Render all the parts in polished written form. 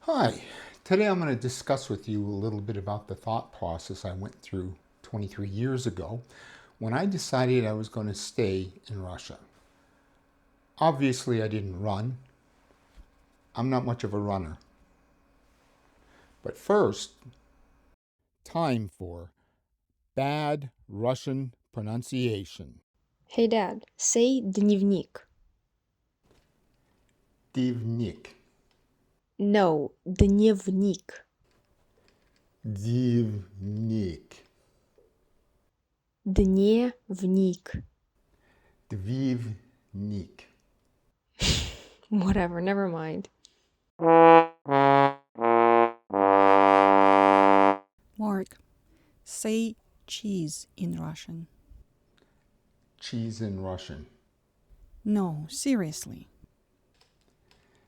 Hi, today I'm going to discuss with you a little bit about the thought process I went through 23 years ago when I decided I was going to stay in Russia. Obviously, I didn't run. I'm not much of a runner. But first, time for bad Russian pronunciation. Hey Dad, say дневник. Dnevnik. No, дневник. Dnevnik. Дневник. Dnevnik. Whatever, never mind. Mark, say cheese in Russian. Cheese in Russian. No, seriously.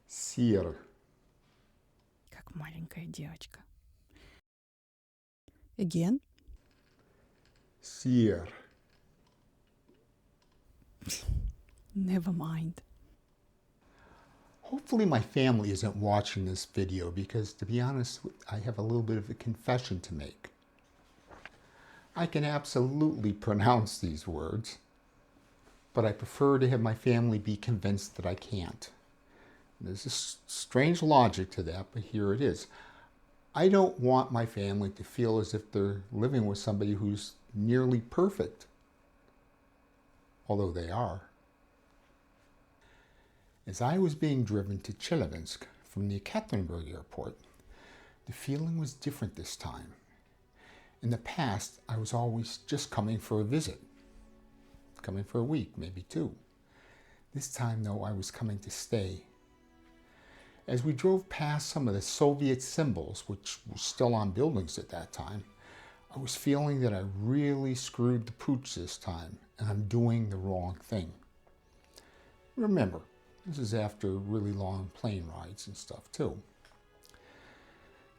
Sir. Как маленькая девочка. Again? Sir. Never mind. Hopefully my family isn't watching this video because, to be honest, I have a little bit of a confession to make. I can absolutely pronounce these words, but I prefer to have my family be convinced that I can't. There's a strange logic to that, but here it is. I don't want my family to feel as if they're living with somebody who's nearly perfect, although they are. As I was being driven to Chelyabinsk from the Ekaterinburg airport, the feeling was different this time. In the past, I was always just coming for a visit, coming for a week, maybe two. This time, though, I was coming to stay. As we drove past some of the Soviet symbols, which were still on buildings at that time, I was feeling that I really screwed the pooch this time, and I'm doing the wrong thing. Remember, this is after really long plane rides and stuff too.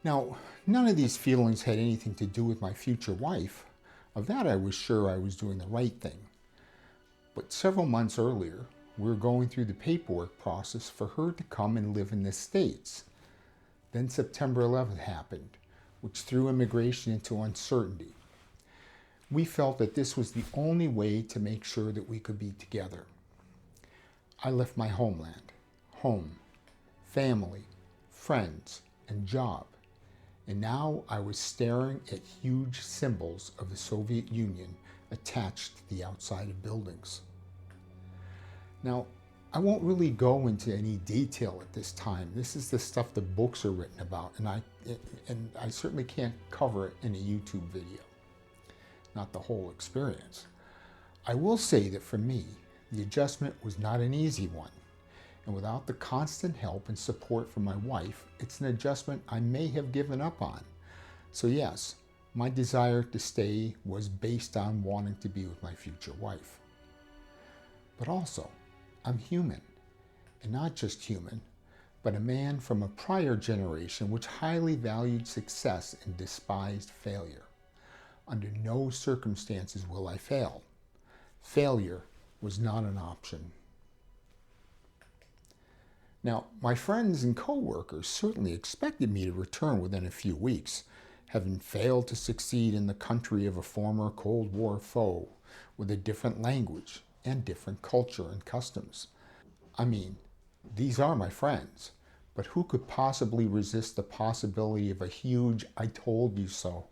Now, none of these feelings had anything to do with my future wife. Of that I was sure I was doing the right thing. But several months earlier, we were going through the paperwork process for her to come and live in the States. Then September 11th happened, which threw immigration into uncertainty. We felt that this was the only way to make sure that we could be together. I left my homeland, home, family, friends, and job, and now I was staring at huge symbols of the Soviet Union attached to the outside of buildings. Now, I won't really go into any detail at this time. This is the stuff the books are written about, and I certainly can't cover it in a YouTube video, not the whole experience. I will say that for me, the adjustment was not an easy one, and without the constant help and support from my wife, it's an adjustment I may have given up on. So yes, my desire to stay was based on wanting to be with my future wife. But also, I'm human, and not just human, but a man from a prior generation which highly valued success and despised failure. Under no circumstances will I fail. Failure was not an option. Now, my friends and co-workers certainly expected me to return within a few weeks, having failed to succeed in the country of a former Cold War foe with a different language and different culture and customs. I mean, these are my friends, but who could possibly resist the possibility of a huge "I told you so"?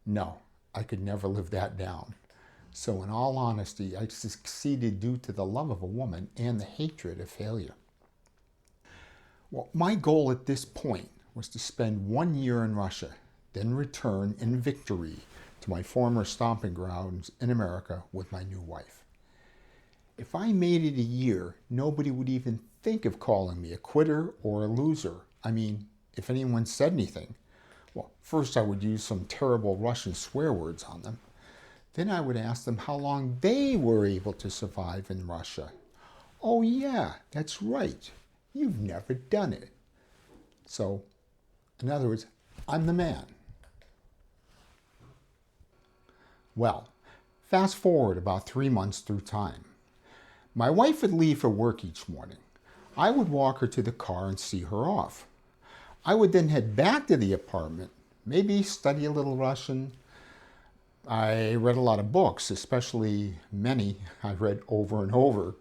No, I could never live that down. So in all honesty, I succeeded due to the love of a woman and the hatred of failure. Well, my goal at this point was to spend 1 year in Russia, then return in victory to my former stomping grounds in America with my new wife. If I made it a year, nobody would even think of calling me a quitter or a loser. I mean, if anyone said anything, well, first I would use some terrible Russian swear words on them. Then I would ask them how long they were able to survive in Russia. Oh yeah, that's right. You've never done it. So, in other words, I'm the man. Well, fast forward about 3 months through time. My wife would leave for work each morning. I would walk her to the car and see her off. I would then head back to the apartment, maybe study a little Russian. I read a lot of books, especially many I read over and over.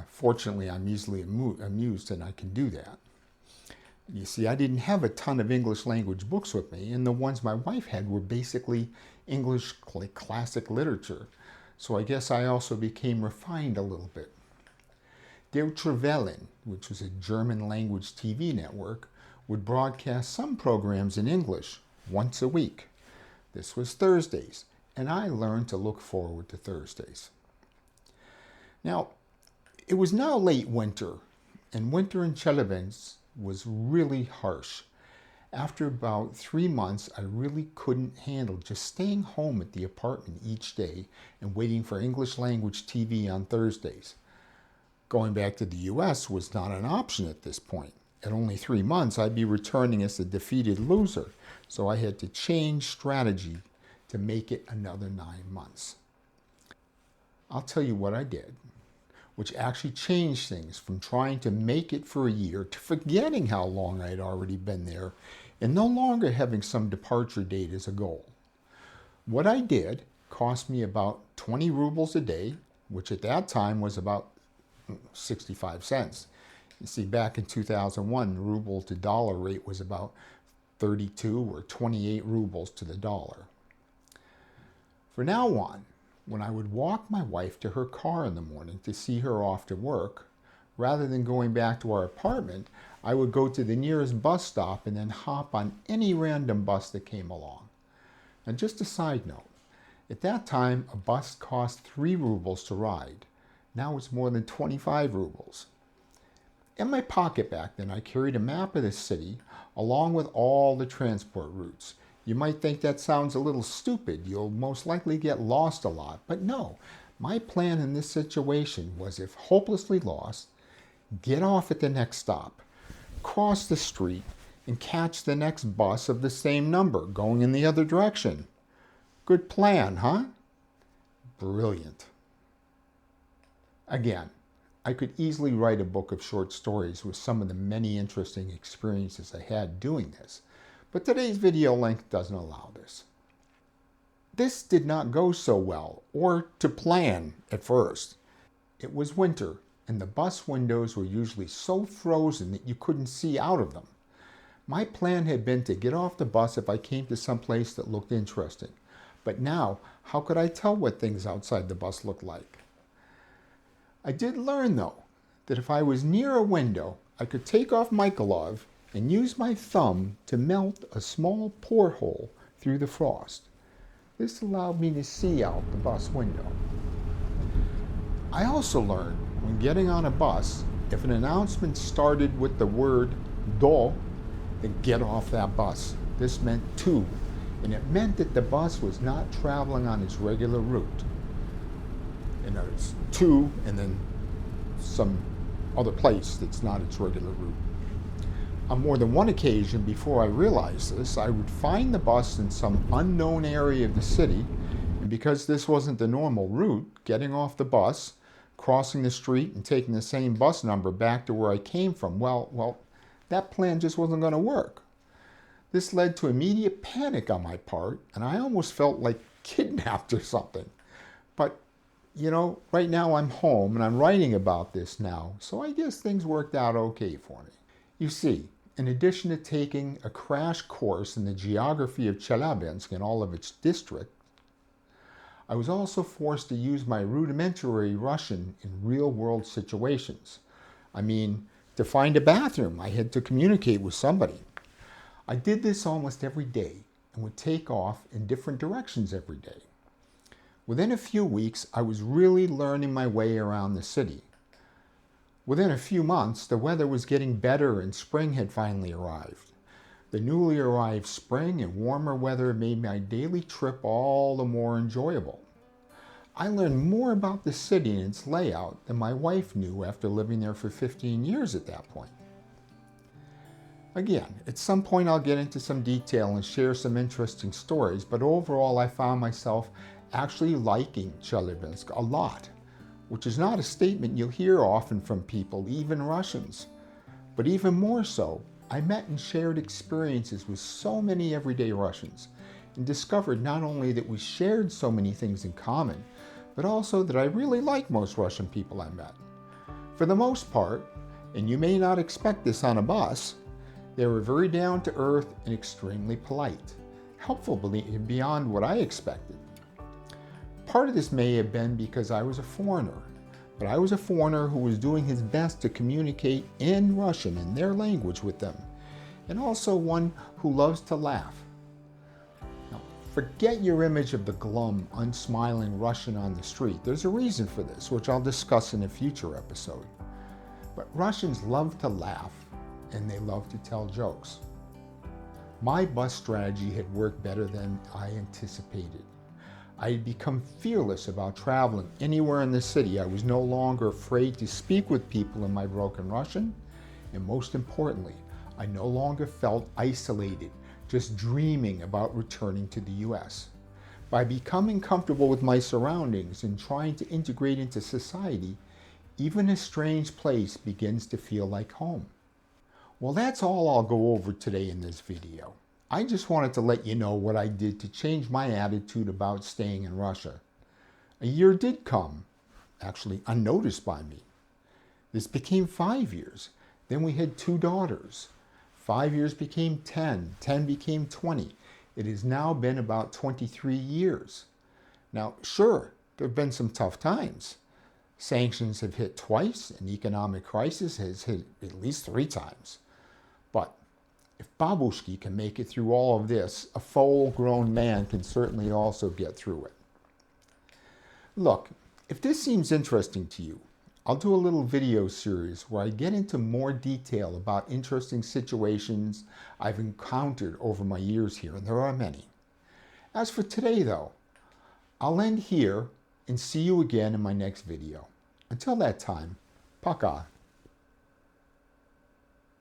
Fortunately, I'm easily amused and I can do that. You see, I didn't have a ton of English language books with me, and the ones my wife had were basically English classic literature. So I guess I also became refined a little bit. Deutsche Welle, which was a German language TV network, would broadcast some programs in English once a week. This was Thursdays, and I learned to look forward to Thursdays. Now, it was now late winter, and winter in Chelyabinsk was really harsh. After about 3 months, I really couldn't handle just staying home at the apartment each day and waiting for English language TV on Thursdays. Going back to the US was not an option at this point. At only 3 months, I'd be returning as a defeated loser, so I had to change strategy to make it another 9 months. I'll tell you what I did, which actually changed things from trying to make it for a year to forgetting how long I had already been there and no longer having some departure date as a goal. What I did cost me about 20 rubles a day, which at that time was about 65 cents. You see, back in 2001, the ruble to dollar rate was about 32 or 28 rubles to the dollar. From now on, when I would walk my wife to her car in the morning to see her off to work, rather than going back to our apartment, I would go to the nearest bus stop and then hop on any random bus that came along. And just a side note, at that time, a bus cost 3 rubles to ride. Now it's more than 25 rubles. In my pocket back then, I carried a map of the city along with all the transport routes. You might think that sounds a little stupid. You'll most likely get lost a lot. But no, my plan in this situation was, if hopelessly lost, get off at the next stop, cross the street, and catch the next bus of the same number going in the other direction. Good plan, huh? Brilliant. Again, I could easily write a book of short stories with some of the many interesting experiences I had doing this, but today's video length doesn't allow this. This did not go so well, or to plan at first. It was winter, and the bus windows were usually so frozen that you couldn't see out of them. My plan had been to get off the bus if I came to some place that looked interesting. But now, how could I tell what things outside the bus looked like? I did learn, though, that if I was near a window, I could take off my glove and use my thumb to melt a small porthole through the frost. This allowed me to see out the bus window. I also learned, when getting on a bus, if an announcement started with the word "do," then get off that bus. This meant to, and it meant that the bus was not traveling on its regular route. You know, it's to and then some other place that's not its regular route. On more than one occasion before I realized this, I would find the bus in some unknown area of the city, and because this wasn't the normal route, getting off the bus, crossing the street, and taking the same bus number back to where I came from, well, that plan just wasn't going to work. This led to immediate panic on my part, and I almost felt like kidnapped or something. But you know, right now I'm home and I'm writing about this now, so I guess things worked out okay for me. You see, in addition to taking a crash course in the geography of Chelyabinsk and all of its districts, I was also forced to use my rudimentary Russian in real-world situations. I mean, to find a bathroom, I had to communicate with somebody. I did this almost every day and would take off in different directions every day. Within a few weeks, I was really learning my way around the city. Within a few months, the weather was getting better and spring had finally arrived. The newly arrived spring and warmer weather made my daily trip all the more enjoyable. I learned more about the city and its layout than my wife knew after living there for 15 years at that point. Again, at some point I'll get into some detail and share some interesting stories, but overall I found myself actually liking Chelyabinsk a lot, which is not a statement you'll hear often from people, even Russians. But even more so, I met and shared experiences with so many everyday Russians and discovered not only that we shared so many things in common, but also that I really like most Russian people I met. For the most part, and you may not expect this on a bus, they were very down to earth and extremely polite, helpful beyond what I expected. Part of this may have been because I was a foreigner, but I was a foreigner who was doing his best to communicate in Russian, in their language, with them, and also one who loves to laugh. Now, forget your image of the glum, unsmiling Russian on the street. There's a reason for this, which I'll discuss in a future episode. But Russians love to laugh, and they love to tell jokes. My bus strategy had worked better than I anticipated. I had become fearless about traveling anywhere in the city. I was no longer afraid to speak with people in my broken Russian, and most importantly, I no longer felt isolated, just dreaming about returning to the US. By becoming comfortable with my surroundings and trying to integrate into society, even a strange place begins to feel like home. Well, that's all I'll go over today in this video. I just wanted to let you know what I did to change my attitude about staying in Russia. A year did come, actually unnoticed by me. This became 5 years. Then we had 2 daughters. 5 years became 10, 10 became 20. It has now been about 23 years. Now, sure, there have been some tough times. Sanctions have hit twice, and economic crisis has hit at least 3 times. But if Babushki can make it through all of this, a full-grown man can certainly also get through it. Look, if this seems interesting to you, I'll do a little video series where I get into more detail about interesting situations I've encountered over my years here, and there are many. As for today, though, I'll end here and see you again in my next video. Until that time, пока.